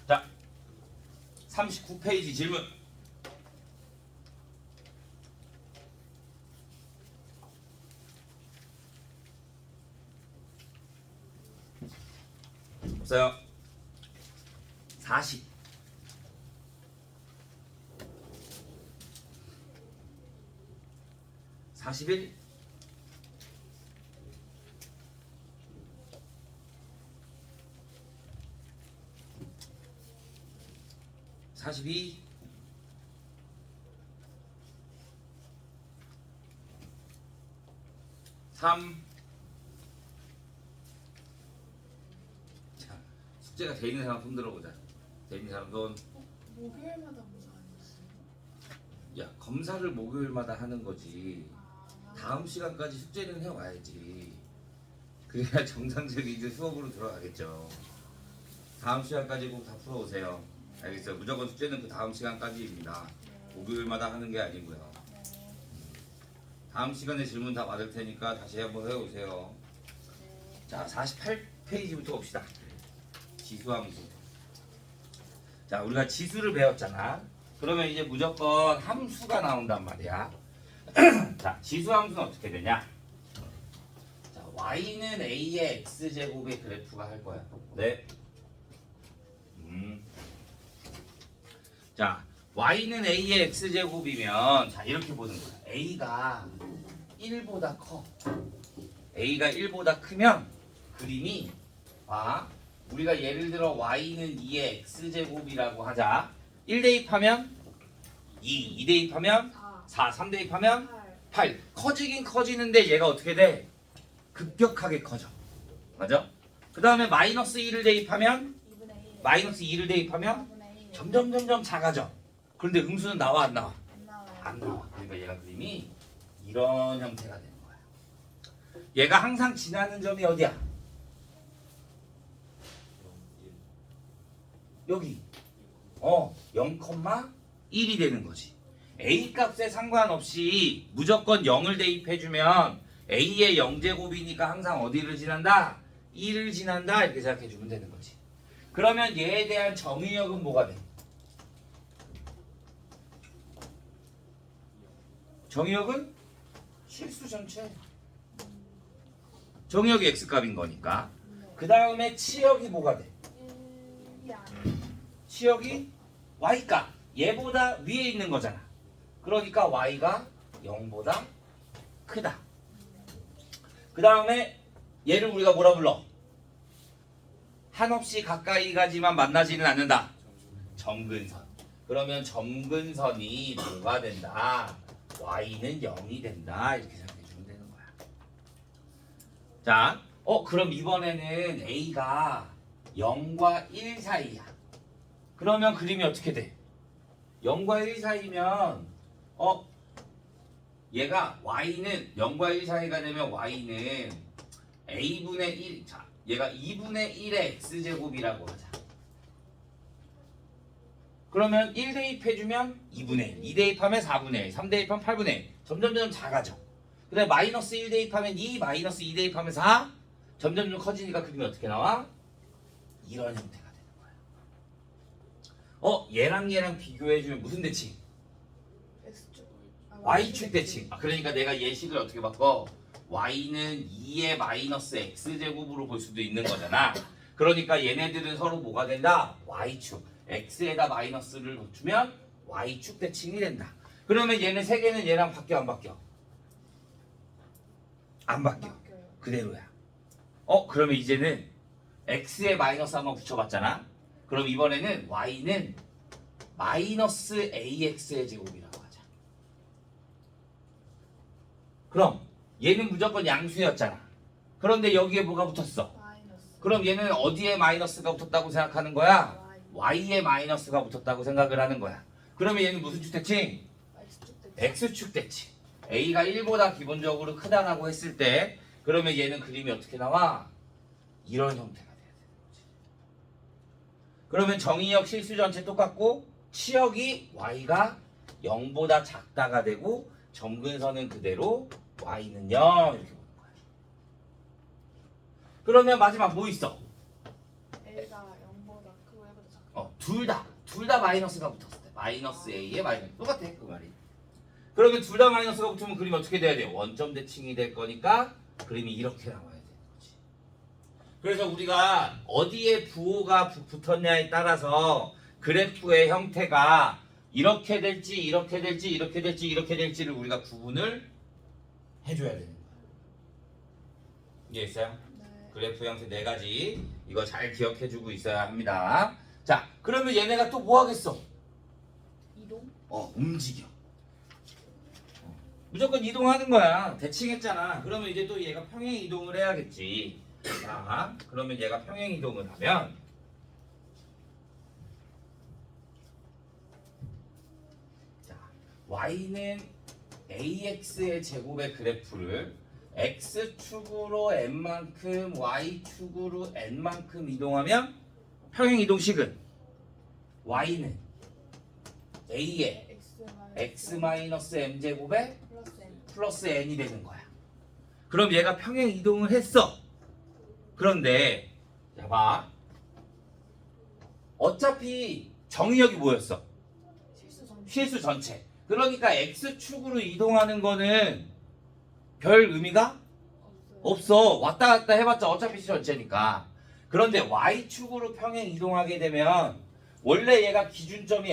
자, 39페이지 질문. 없어요. 40. 41. 42. 3. 자, 숙제가 돼 있는 사람 손 들어보자. 돼 있는 사람 손. 목요일마다 검사 아니었어요? 야, 검사를 목요일마다 하는 거지. 다음 시간까지 숙제는 해와야지. 그래야 정상적인 이제 수업으로 들어가겠죠. 다음 시간까지 꼭 다 풀어오세요. 알겠어요? 무조건 숙제는 그 다음 시간까지입니다. 목요일마다 하는 게 아니고요. 다음 시간에 질문 다 받을 테니까 다시 한번 해오세요. 자, 48페이지부터 봅시다. 지수함수. 자, 우리가 지수를 배웠잖아. 그러면 이제 무조건 함수가 나온단 말이야. 자, 지수함수는 어떻게 되냐? 자, y는 a의 x제곱의 그래프가 할 거야. 네. 자, y는 a의 x제곱이면 자, 이렇게 보는 거야. a가 1보다 커. a가 1보다 크면 그림이 우리가 예를 들어 y는 2의 x제곱이라고 하자. 1 대입하면 2, 2 대입하면 4, 3 대입하면 8. 커지긴 커지는데 얘가 어떻게 돼? 급격하게 커져. 맞아? 그 다음에 마이너스 1을 대입하면 2분의 1. 마이너스 2를 대입하면 2분의 1. 점점 작아져. 그런데 음수는 나와 안 나와? 안 나와요. 안 나와. 그러니까 얘가 그림이 이런 형태가 되는 거야. 얘가 항상 지나는 점이 어디야? 여기. 0,1이 되는 거지. a 값에 상관없이 무조건 0을 대입해주면 a의 0제곱이니까 항상 어디를 지난다? 2를 지난다. 이렇게 생각해주면 되는 거지. 그러면 얘에 대한 정의역은 뭐가 돼? 정의역은 실수 전체. 정의역이 x값인 거니까. 그 다음에 치역이 뭐가 돼? 1이 아니에요. 치역이 y값. 얘보다 위에 있는 거잖아. 그러니까 y가 0보다 크다. 그 다음에 얘를 우리가 뭐라 불러? 한없이 가까이 가지만 만나지는 않는다. 점근선. 그러면 점근선이 뭐가 된다? y는 0이 된다. 이렇게 생각해 주면 되는 거야. 자, 그럼 이번에는 a가 0과 1 사이야. 그러면 그림이 어떻게 돼? 0과 1 사이면 얘가 y는 0과 1 사이가 되면 y는 a분의 1. 자, 얘가 2분의 1의 x제곱이라고 하자. 그러면 1 대입해주면 2분의 1, 2 대입하면 4분의 1, 3 대입하면 8분의 1. 점점 작아져. 그 다음에 마이너스 1 대입하면 2, 마이너스 2 대입하면 4. 점점 커지니까 그림이 어떻게 나와? 이런 형태가 되는 거야. 얘랑 비교해주면 무슨 대칭? X축. y축 대칭. 그러니까 내가 예식을 어떻게 바꿔? y는 2의 마이너스 x제곱으로 볼 수도 있는 거잖아. 그러니까 얘네들은 서로 뭐가 된다? y축. x에다 마이너스를 붙이면 y축 대칭이 된다. 그러면 얘네 세 개는 얘랑 바뀌어 안 바뀌어? 안 바뀌어. 바뀌어요. 그대로야. 그러면 이제는 x에 마이너스 한번 붙여봤잖아. 그럼 이번에는 y는 마이너스 ax의 제곱이라고 하자. 그럼 얘는 무조건 양수였잖아. 그런데 여기에 뭐가 붙었어? 마이너스. 그럼 얘는 어디에 마이너스가 붙었다고 생각하는 거야? y에 마이너스가 붙었다고 생각을 하는 거야. 그러면 얘는 무슨 축 대칭? X축 대칭. x축 대칭. a가 1보다 기본적으로 크다라고 했을 때 그러면 얘는 그림이 어떻게 나와? 이런 형태가 돼야 되는 거지. 그러면 정의역 실수 전체 똑같고 치역이 y가 0보다 작다가 되고 점근선은 그대로 y는 0 이렇게 보는 거야. 그러면 마지막 뭐 있어? A가 0보다 크고 1보다 작고. 둘 다 마이너스가 붙었을 때 마이너스 A에 마이너스 똑같아 그 말이. 그러면 둘 다 마이너스가 붙으면 그림이 어떻게 돼야 돼? 원점 대칭이 될 거니까 그림이 이렇게 나와야 되는 거지. 그래서 우리가 어디에 부호가 붙었냐에 따라서 그래프의 형태가 이렇게 될지 이렇게 될지 이렇게 될지 이렇게 될지를 우리가 구분을 해줘야 되는 거야. 이해했어요? 네. 그래프 형태 네 가지 이거 잘 기억해주고 있어야 합니다. 자, 그러면 얘네가 또 뭐 하겠어? 이동? 움직여. 무조건 이동하는 거야. 대칭했잖아. 그러면 이제 또 얘가 평행 이동을 해야겠지. 자, 그러면 얘가 평행 이동을 하면 자, y는 ax의 제곱의 그래프를 x축으로 n만큼 y축으로 n만큼 이동하면 평행 이동식은 y는 a의 x-m 제곱에 플러스 N. 플러스 n이 되는 거야. 그럼 얘가 평행 이동을 했어. 그런데 자 봐. 어차피 정의역이 뭐였어? 실수 전. 실수 전체. 그러니까 x축으로 이동하는 거는 별 의미가 없어요. 없어. 왔다 갔다 해봤자 어차피 전체니까. 그런데 y축으로 평행 이동하게 되면 원래 얘가 기준점이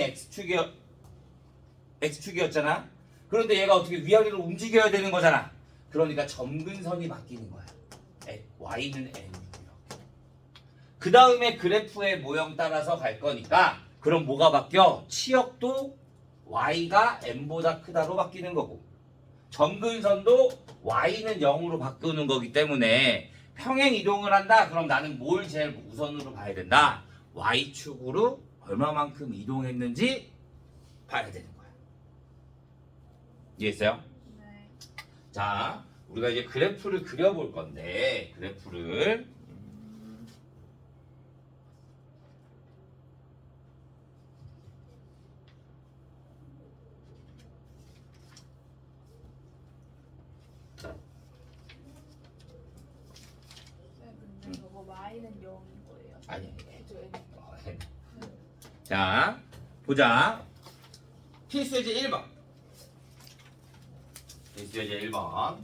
x축이었잖아. 그런데 얘가 어떻게 위아래로 움직여야 되는 거잖아. 그러니까 점근선이 바뀌는 거야. y는 n. 그 다음에 그래프의 모형 따라서 갈 거니까 그럼 뭐가 바뀌어? 치역도 y가 n보다 크다로 바뀌는 거고 점근선도 y는 0으로 바꾸는 거기 때문에 평행 이동을 한다. 그럼 나는 뭘 제일 우선으로 봐야 된다? y축으로 얼마만큼 이동했는지 봐야 되는 거야. 이해했어요? 네. 자, 우리가 이제 그래프를 그려볼 건데 그래프를 네, 근데 저거 y는 0인 거예요. 아니 그죠? N. 자, 보자. 필수예제 1번. 필수예제 1번.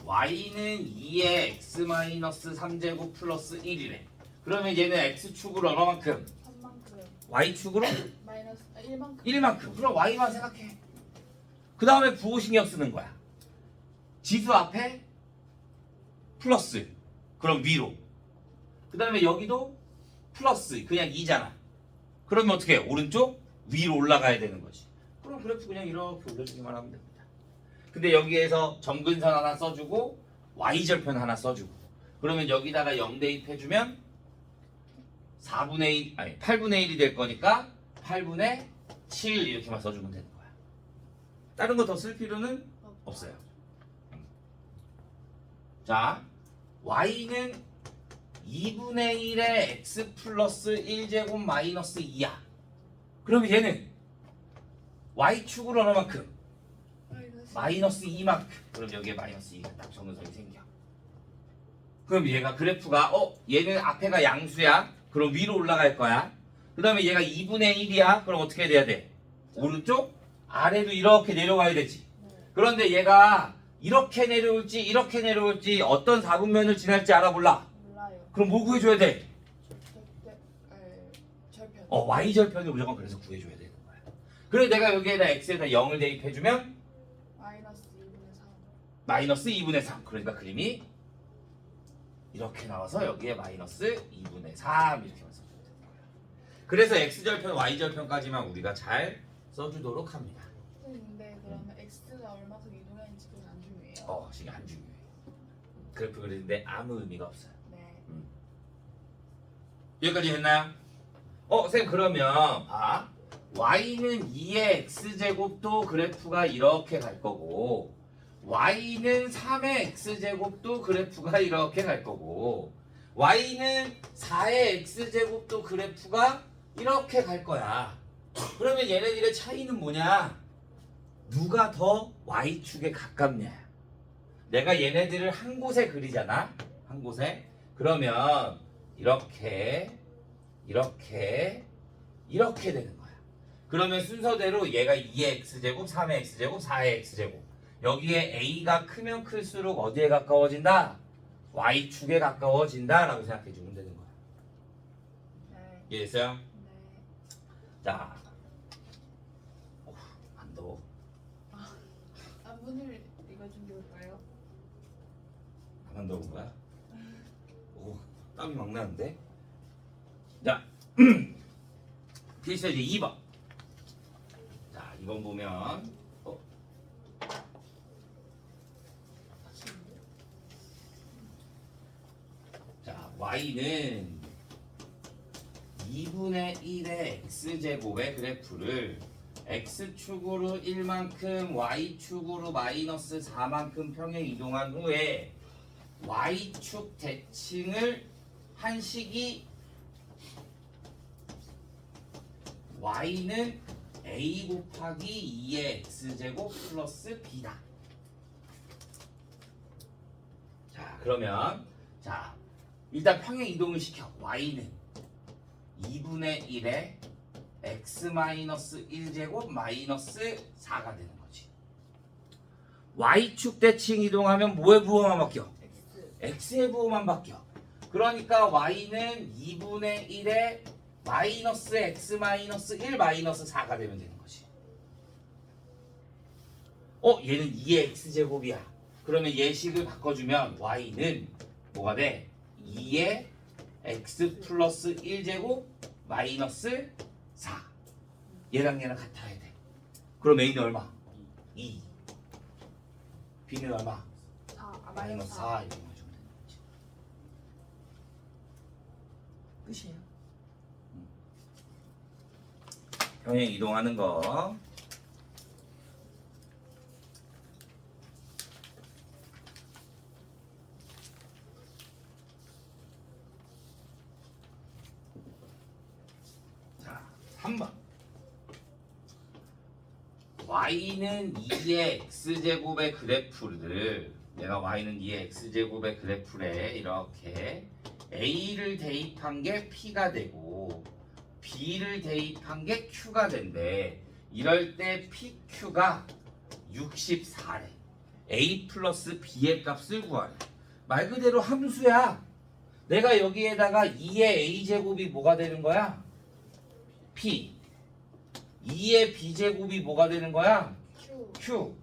y는 2의 x-3제곱 플러스 1이래. 그러면 얘는 x축으로 얼마만큼? 3만큼. y축으로 마이너스 1만큼. 1만큼. 그럼 y만 생각해. 그 다음에 부호 신경 쓰는 거야. 지수 앞에 플러스. 그럼 위로. 그 다음에 여기도 플러스. 그냥 2잖아. 그러면 어떻게 해? 오른쪽 위로 올라가야 되는 거지. 그럼 그래프 그냥 이렇게 올려주기만 하면 됩니다. 근데 여기에서 점근선 하나 써주고 y절편 하나 써주고 그러면 여기다가 0 대입해주면 4분의 1 아니 8분의 1이 될 거니까 8분의 7 이렇게만 써주면 되는 거야. 다른 거 더 쓸 필요는 없어요. 자, y는 2분의 1의 x 플러스 1제곱 마이너스 2야. 그러면 얘는 y축으로 얼마만큼? 마이너스 2만큼. 그럼 여기에 마이너스 2가 딱 점근선이 생겨. 그럼 얘가 그래프가 얘는 앞에가 양수야. 그럼 위로 올라갈 거야. 그 다음에 얘가 2분의 1이야. 그럼 어떻게 돼야 돼? 오른쪽 아래로 이렇게 내려가야 되지. 그런데 얘가 이렇게 내려올지 이렇게 내려올지 어떤 4분면을 지날지 알아 몰라? 몰라요. 그럼 뭐 구해줘야 돼? 절편. y절편을 무조건 그래서 구해줘야 되는 거야. 그래서 내가 여기에다 x에다 0을 대입해주면 마이너스 2분의 3. 마이너스 2분의 3. 그러니까 그림이 이렇게 나와서 여기에 마이너스 2분의 3 이렇게만 써주면 되는 거야. 그래서 x절편, y절편까지만 우리가 잘 써주도록 합니다. 근데 그러면 x가 얼마큼 이동했는지 그건 안 중요해요. 지금 안 중요해. 그래프 그리는데 아무 의미가 없어요. 네. 여기까지 했나요? 쌤 그러면 봐. y는 2의 x제곱도 그래프가 이렇게 갈 거고 y는 3의 x제곱도 그래프가 이렇게 갈 거고 y는 4의 x제곱도 그래프가 이렇게 갈 거야. 그러면 얘네들의 차이는 뭐냐? 누가 더 y축에 가깝냐? 내가 얘네들을 한 곳에 그리잖아. 한 곳에. 그러면 이렇게 이렇게 되는 거야. 그러면 순서대로 얘가 2의 x제곱, 3의 x제곱, 4의 x제곱. 여기에 a가 크면 클수록 어디에 가까워진다? y축에 가까워진다 라고 생각해 주면 되는 거야. 네. 이해됐어요? 네. 자, 안 더워. 문을 이거 좀 볼까요? 안 더운 거야? 오, 땀이 막 나는데? 자, 필수 이제 2번. 자, 2번 보면 자, y는 2분의 1의 x제곱의 그래프를 x축으로 1만큼 y축으로 마이너스 4만큼 평행 이동한 후에 y축 대칭을 한 식이 y는 a 곱하기 2의 x제곱 플러스 b다. 자, 그러면 자 일단 평행 이동을 시켜. y는 2분의 1에 x 마이너스 1제곱 마이너스 4가 되는 거지. y축 대칭 이동하면 뭐의 부호만 바뀌어? x의 부호만 바뀌어. 그러니까 y는 2분의 1에 마이너스 x 마이너스 1 마이너스 4가 되면 되는 거지. 얘는 2의 x제곱이야. 그러면 예식을 바꿔주면 y는 뭐가 돼? 2의 x 플러스 1제곱 마이너스 4. 얘랑 얘랑 같아야 돼. 그럼 a는 얼마? 2. b는 얼마? 4. 마이너스 4 이렇게 해주면 되는 거지. 끝이에요. 평행 이동하는 거. 자, 3번. y는 2의 x제곱의 그래프를 내가 y는 2의 x제곱의 그래프에 이렇게 a를 대입한 게 p가 되고 b를 대입한 게 q가 된대. 이럴 때 pq가 64래. a 플러스 b의 값을 구하래. 말 그대로 함수야. 내가 여기에다가 2의 a제곱이 뭐가 되는 거야? p. 2의 b제곱이 뭐가 되는 거야? Q. q.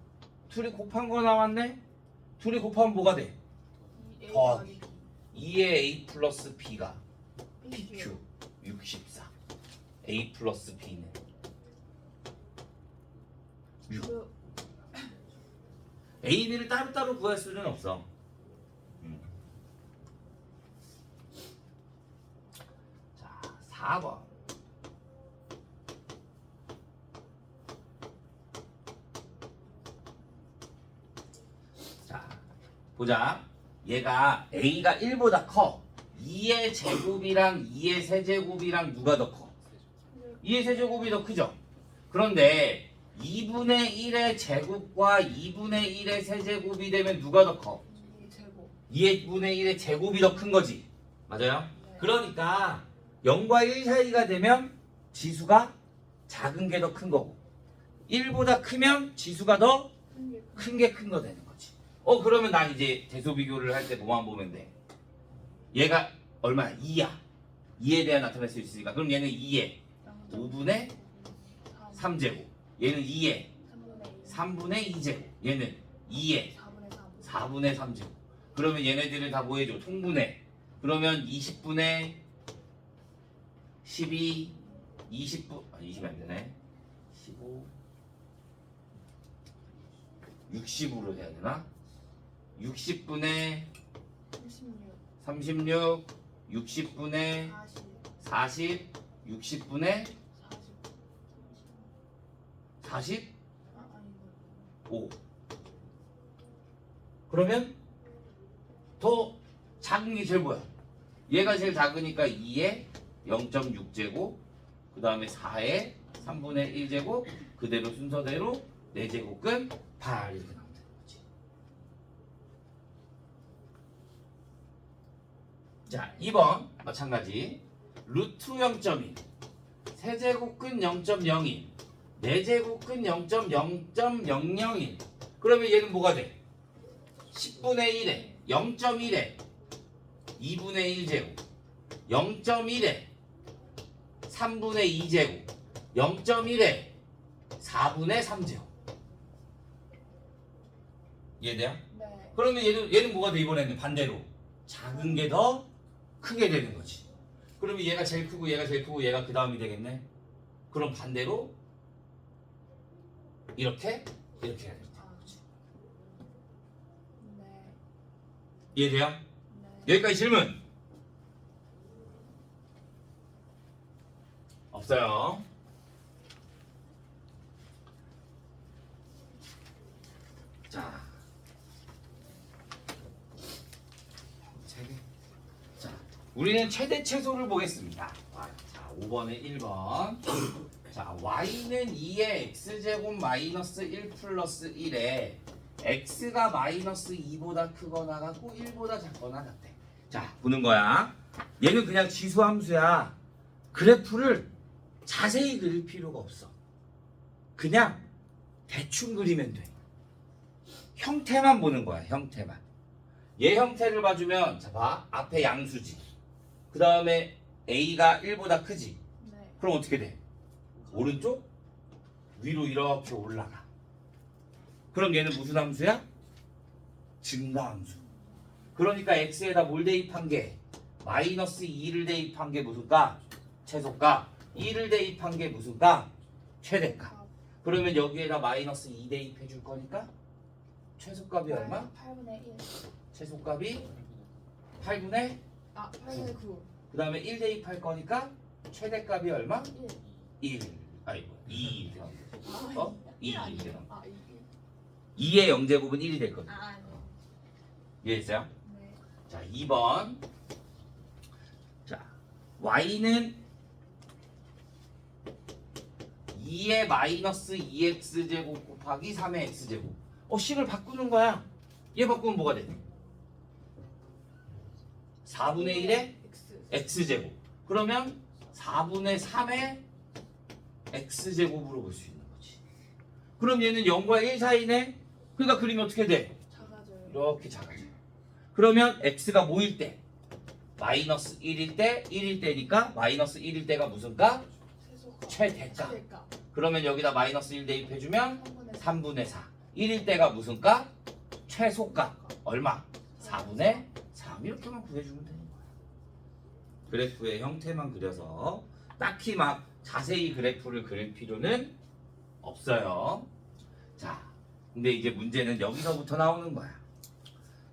둘이 곱한 거 나왔네? 둘이 곱하면 뭐가 돼? 더하기. 2의 a 플러스 b가 pq 64. a 플러스 b는 6. a, b를 따로따로 구할 수는 없어. 자, 4번. 자, 보자. 얘가 a가 1보다 커. 2의 제곱이랑 2의 세제곱이랑 누가 더 커? 2의 세제곱이 더 크죠? 그런데 2분의 1의 제곱과 2분의 1의 세제곱이 되면 누가 더 커? 제곱. 2분의 1의 제곱이 더 큰 거지. 맞아요? 네. 그러니까 0과 1 사이가 되면 지수가 작은 게 더 큰 거고 1보다 크면 지수가 더 큰 게 큰 거 되는 거지. 그러면 난 이제 대소 비교를 할 때 뭐만 보면 돼? 얘가 얼마야? 2야. 2에 대한 나타낼 수 있으니까. 그럼 얘는 2에 5분의 3제곱. 얘는 2에 3분의 2제곱. 얘는 2에 4분의 3제곱. 그러면 얘네들을 다 뭐 해줘? 통분해. 그러면 20분의 12, 20분, 20이 안 되네. 15, 60으로 해야 되나? 60분의 36, 60분의 40, 60분의 45. 그러면 더 작은 게 제일 뭐야? 얘가 제일 작으니까 2에 0.6제곱, 그 다음에 4에 3분의 1제곱, 그대로 순서대로 4제곱근 8 이렇게 나오면 되는 거지. 자, 2번 마찬가지. 루트 0.1 세제곱근 0.01, 네제곱근 0.0.001. 그러면 얘는 뭐가 돼? 10분의 1에 0.1에 2분의 1제곱, 0.1에 3분의 2제곱, 0.1에 4분의 3제곱. 이해돼요? 네. 그러면 얘는 뭐가 돼? 이번에는 반대로 작은 게 더 크게 되는 거지. 그러면 얘가 제일 크고 얘가 제일 크고 얘가 그 다음이 되겠네. 그럼 반대로 이렇게 해야 되겠다. 네. 이해돼요? 네. 여기까지 질문 없어요. 자, 자, 우리는 최대 최소를 보겠습니다. 자, 5번에 1번. 자, y는 2의 x제곱 마이너스 1 플러스 1에 x가 마이너스 2보다 크거나 같고 1보다 작거나 같대. 자, 보는 거야. 얘는 그냥 지수함수야. 그래프를 자세히 그릴 필요가 없어. 그냥 대충 그리면 돼. 형태만 보는 거야, 형태만. 얘 형태를 봐주면, 자, 봐. 앞에 양수지. 그 다음에 a가 1보다 크지. 네. 그럼 어떻게 돼? 오른쪽? 위로 이렇게 올라가. 그럼 얘는 무슨 함수야? 증가함수. 그러니까 x에다 뭘 대입한 게? 마이너스 2를 대입한 게 무슨 값? 최소값. 2를 대입한 게 무슨 값? 최대값. 그러면 여기에다 마이너스 2 대입해 줄 거니까 최소값이 얼마? 8분의 1. 최소값이 8분의 8분의 9. 그 다음에 1 대입할 거니까 최대값이 얼마? 1. 1. 아이고 2 어? 2 아니에요. 2. 2의 영제곱은 1이 될 거든. 아니요. 이해했어요? 네. 자, 2번. 자, y는 2의 마이너스 2x제곱 곱하기 3의 x제곱. 식을 바꾸는 거야. 얘 바꾸면 뭐가 돼? 4분의 1의 x제곱. 그러면 4분의 3의 x제곱으로 볼 수 있는 거지. 그럼 얘는 0과 1 사이네? 그러니까 그림이 어떻게 돼? 작아져요. 이렇게 작아져. 그러면 x가 뭐일 때? 마이너스 1일 때, 1일 때니까 마이너스 1일 때가 무슨 값? 최대값. 그러면 여기다 마이너스 1 대입해주면 3분의 4. 1일 때가 무슨 값? 최소값. 얼마? 4분의 3. 이렇게만 구해주면 되는 거야. 그래프의 형태만 그려서 딱히 막 자세히 그래프를 그릴 필요는 없어요. 자, 근데 이제 문제는 여기서부터 나오는 거야.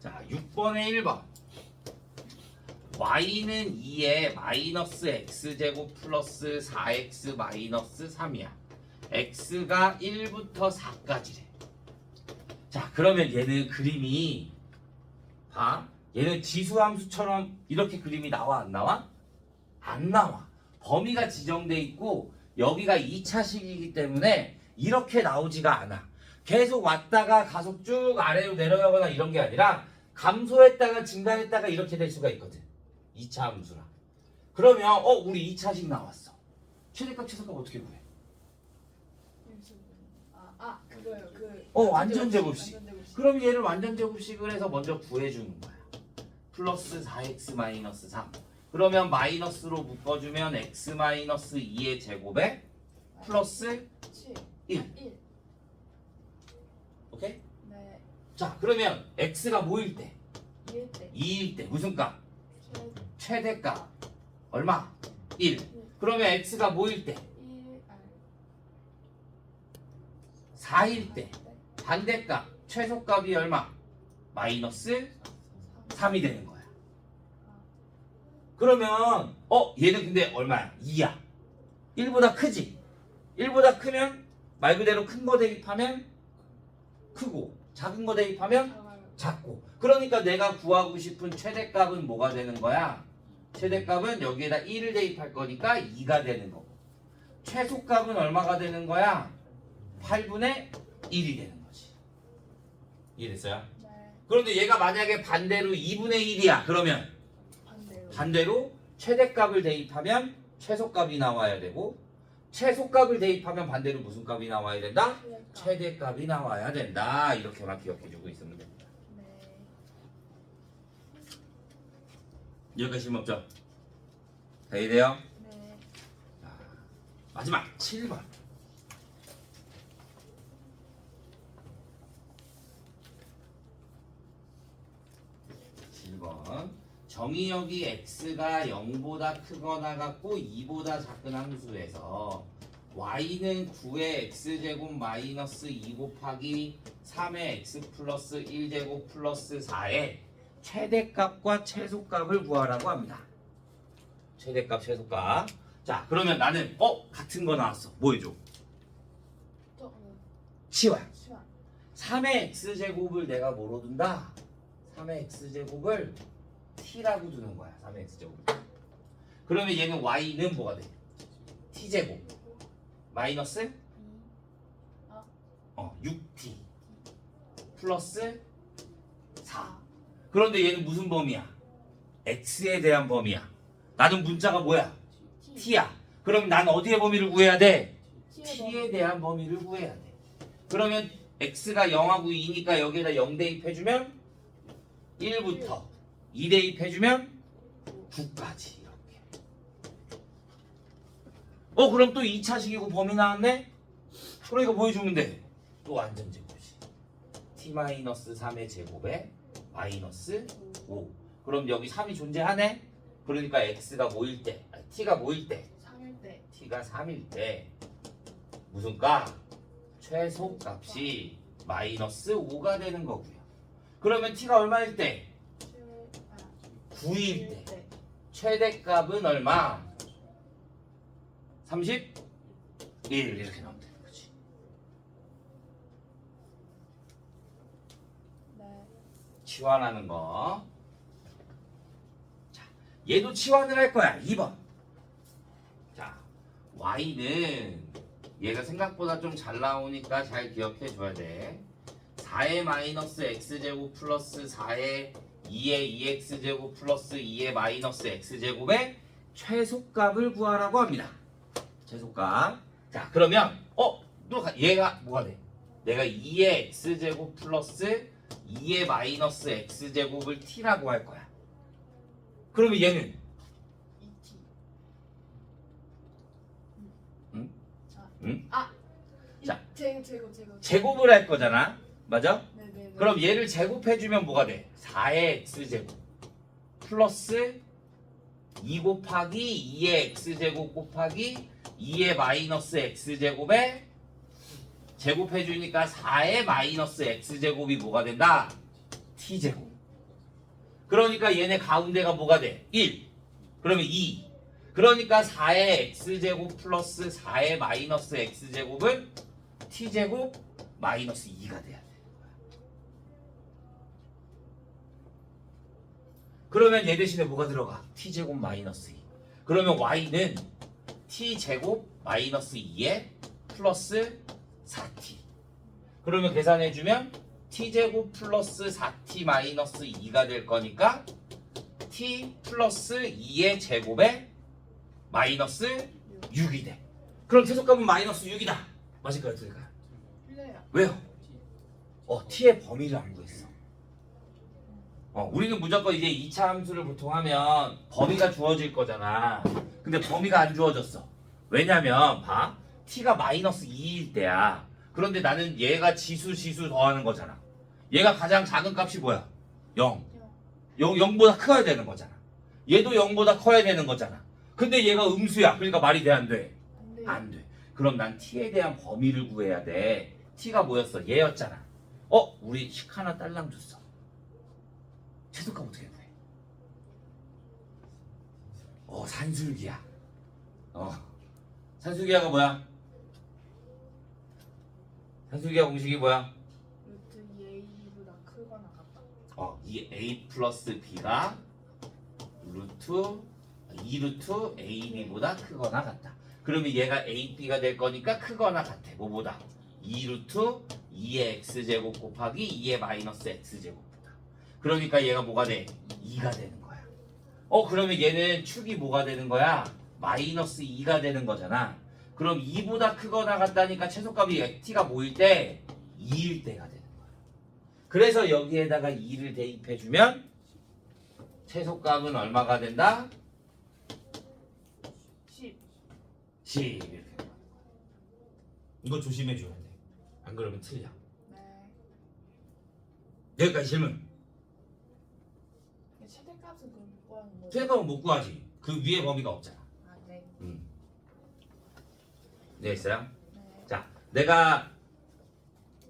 자, 6번에 1번. y는 2에 마이너스 x제곱 플러스 4x 마이너스 3이야. x가 1부터 4까지래. 자, 그러면 얘는 그림이 봐. 얘는 지수함수처럼 이렇게 그림이 나와 안 나와? 안 나와. 범위가 지정돼 있고 여기가 2차식이기 때문에 이렇게 나오지가 않아. 계속 왔다가 가속 쭉 아래로 내려가거나 이런 게 아니라 감소했다가 증가했다가 이렇게 될 수가 있거든. 2차 함수라. 그러면 우리 2차식 나왔어. 최대값 최소값 어떻게 구해? 그거요. 완전 제곱식. 그럼 얘를 완전 제곱식을 해서 먼저 구해주는 거야. 플러스 4x 마이너스 3. 그러면 마이너스로 묶어주면 x 마이너스 2의 제곱에 플러스 1. 오케이? 네. 자, 그러면 x가 뭐일 때? 2일 때. 2일 때 무슨 값? 최 최대값. 얼마? 1. 그러면 x가 뭐일 때? 1. 4일 때. 반대값. 최소값이 얼마? 마이너스 3이 되는 거야. 그러면 얘는 근데 얼마야? 2야. 1보다 크지? 1보다 크면 말 그대로 큰 거 대입하면 크고 작은 거 대입하면 작고. 그러니까 내가 구하고 싶은 최대값은 뭐가 되는 거야? 최대값은 여기에다 1을 대입할 거니까 2가 되는 거고. 최소값은 얼마가 되는 거야? 8분의 1이 되는 거지. 이해됐어요? 네. 그런데 얘가 만약에 반대로 2분의 1이야. 그러면 반대로. 반대로 최대값을 대입하면 최소값이 나와야 되고 최소값을 대입하면 반대로 무슨 값이 나와야 된다? 최대값. 최대값이 나와야 된다. 이렇게만 기억해주고 있으면 됩니다. 네. 여기까지 질문 없죠? 다 이해돼요? 네. 자, 마지막 7번. 7번. 정의역이 x가 0보다 크거나 같고 2보다 작은 함수에서 y는 9의 x제곱 마이너스 2 곱하기 3의 x 플러스 1제곱 플러스 4의 최대값과 최소값을 구하라고 합니다. 최대값, 최소값. 자, 그러면 나는 같은 거 나왔어. 뭐 해줘? 또 치워요. 시간. 3의 x제곱을 내가 뭐로 둔다? 3의 x제곱을 t라고 두는 거야. 3의 x제곱을. 그러면 얘는 y는 뭐가 돼? t제곱 마이너스 6t 플러스 4. 그런데 얘는 무슨 범위야? x에 대한 범위야. 나는 문자가 뭐야? t야. 그럼 난 어디의 범위를 구해야 돼? t에 대한 범위를 구해야 돼. 그러면 x가 0하고 2니까 여기에다 0 대입해주면 1부터 2 대입해주면 9까지 이렇게. 그럼 또 2차식이고 범위 나왔네? 그러니까 보여주면 돼. 또 완전 제곱이지. t-3의 제곱에 마이너스 5. 그럼 여기 3이 존재하네? 그러니까 x가 뭐일 때? t가 뭐일 때? 3일 때. t가 3일 때 무슨 값? 최소값이 마이너스 5가 되는 거고요. 그러면 t가 얼마일 때? 9일 때. 최대값은 얼마? 31 이렇게 나오면 되는 거지. 네. 치환하는 거. 자, 얘도 치환을 할 거야. 2번. 자, y는 얘가 생각보다 좀 잘 나오니까 잘 기억해 줘야 돼. 4의 마이너스 x제곱 플러스 4의 2의 2x제곱 플러스 2의 마이너스 x제곱의 최소값을 구하라고 합니다. 최소값. 자, 그러면 얘가 뭐가 돼? 내가 2의 x제곱 플러스 2의 마이너스 x제곱을 t라고 할 거야. 그러면 얘는 2t. 응? 응? 자. 제곱. 제곱을 할 거잖아. 맞아? 네네. 그럼 얘를 제곱해주면 뭐가 돼? 4의 x제곱 플러스 2 곱하기 2의 x제곱 곱하기 2의 마이너스 x제곱에 제곱해주니까 4의 마이너스 x제곱이 뭐가 된다? t제곱. 그러니까 얘네 가운데가 뭐가 돼? 1. 그러면 2. 그러니까 4의 x제곱 플러스 4의 마이너스 x제곱은 t제곱 마이너스 2가 돼야 돼. 그러면 얘 대신에 뭐가 들어가? t제곱 마이너스 2. 그러면 y는 t제곱 마이너스 2에 플러스 4t. 그러면 계산해주면 t제곱 플러스 4t 마이너스 2가 될 거니까 t 플러스 2의 제곱에 마이너스 6이 돼. 그럼 최소값은 마이너스 6이다. 맞을까요? 틀릴까요? 틀려요. 왜요? t의 범위를 안 구했어. 우리는 무조건 이제 2차 함수를 보통 하면 범위가 주어질 거잖아. 근데 범위가 안 주어졌어. 왜냐면 봐. t가 마이너스 2일 때야. 그런데 나는 얘가 지수 더하는 거잖아. 얘가 가장 작은 값이 뭐야? 0. 0보다 커야 되는 거잖아. 얘도 0보다 커야 되는 거잖아. 근데 얘가 음수야. 그러니까 말이 돼, 안 돼? 안 돼요. 안 돼. 그럼 난 t에 대한 범위를 구해야 돼. t가 뭐였어? 얘였잖아. 우리 식 하나 딸랑 줬어. 최소값 어떻게 구해? 산술기야. 산술기야가 뭐야? 산술기야 공식이 뭐야? 루트 2a보다 크거나 같다. 이 a 플러스 b가 루트 2루트 ab보다 크거나 같다. 그러면 얘가 ab가 될 거니까 크거나 같아. 뭐보다? 2루트 2의 x제곱 곱하기 2의 마이너스 x제곱보다. 그러니까 얘가 뭐가 돼? 2가 되는 거야. 그러면 얘는 축이 뭐가 되는 거야? 마이너스 2가 되는 거잖아. 그럼 2보다 크거나 같다니까 최소값이 t가 모일 때 2일 때가 되는 거야. 그래서 여기에다가 2를 대입해주면 최소값은 얼마가 된다? 10. 10 이렇게. 이거 조심해줘야 돼. 안 그러면 틀려. 네. 여기까지 질문. 최대값은 그럼 못 구하는 거죠? 최소값은 못 구하지. 그 위에 범위가 없잖아. 아, 네. 네, 있어요? 네. 자, 내가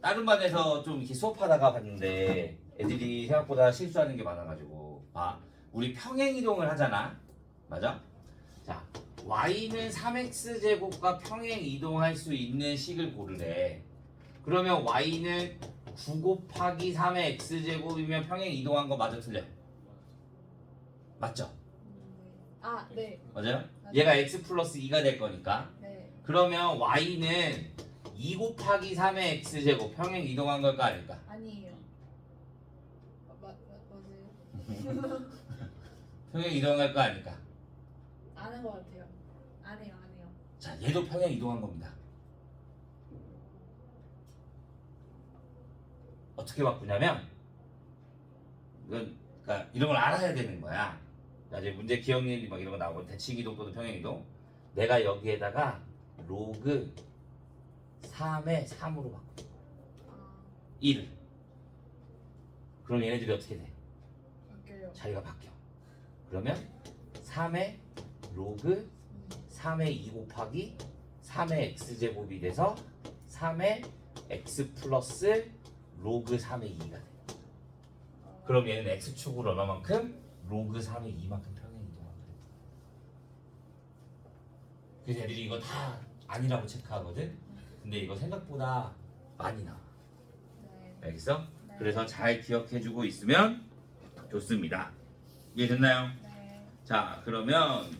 다른 반에서 좀 이렇게 수업하다가 봤는데 애들이 생각보다 실수하는 게 많아가지고 우리 평행 이동을 하잖아. 맞아? 자, y는 3x제곱과 평행 이동할 수 있는 식을 고르래. 그러면 y는 9 곱하기 3의 x제곱이면 평행 이동한 거 맞아 틀려? 맞죠? 아, 네. 맞아요? 얘가 x 플러스 2가 될 거니까. 네. 그러면 y는 2 곱하기 3의 x제곱 평행 이동한 걸까 아닐까? 아니에요. 맞아요. 평행 이동할 거 아닐까? 아는 것 같아요. 안 해요. 자, 얘도 평행 이동한 겁니다. 어떻게 바꾸냐면 그러니까 이런 걸 알아야 되는 거야. 나중에 문제 기억력이 막 이런 거 나오고 대칭 이동 또는 평행 이동. 내가 여기에다가 로그 3의 3으로 바꿔. 아, 1을. 그럼 얘네들이 어떻게 돼? 바뀌어요. 자리가 바뀌어. 그러면 3의 로그 3의 2 곱하기 3의 x제곱이 돼서 3의 x 플러스 로그 3의 2가 돼. 그럼 얘는 x축으로 얼마만큼? 로그 3의 2만큼 평행 이동하거든. 그래서 애들이 이거 다 아니라고 체크하거든. 근데 이거 생각보다 많이 나와. 네. 알겠어? 네. 그래서 잘 기억해주고 있으면 좋습니다. 이해됐나요? 네. 자, 그러면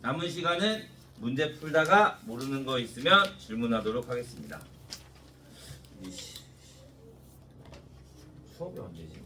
남은 시간은 문제 풀다가 모르는 거 있으면 질문하도록 하겠습니다. 수업이 언제지?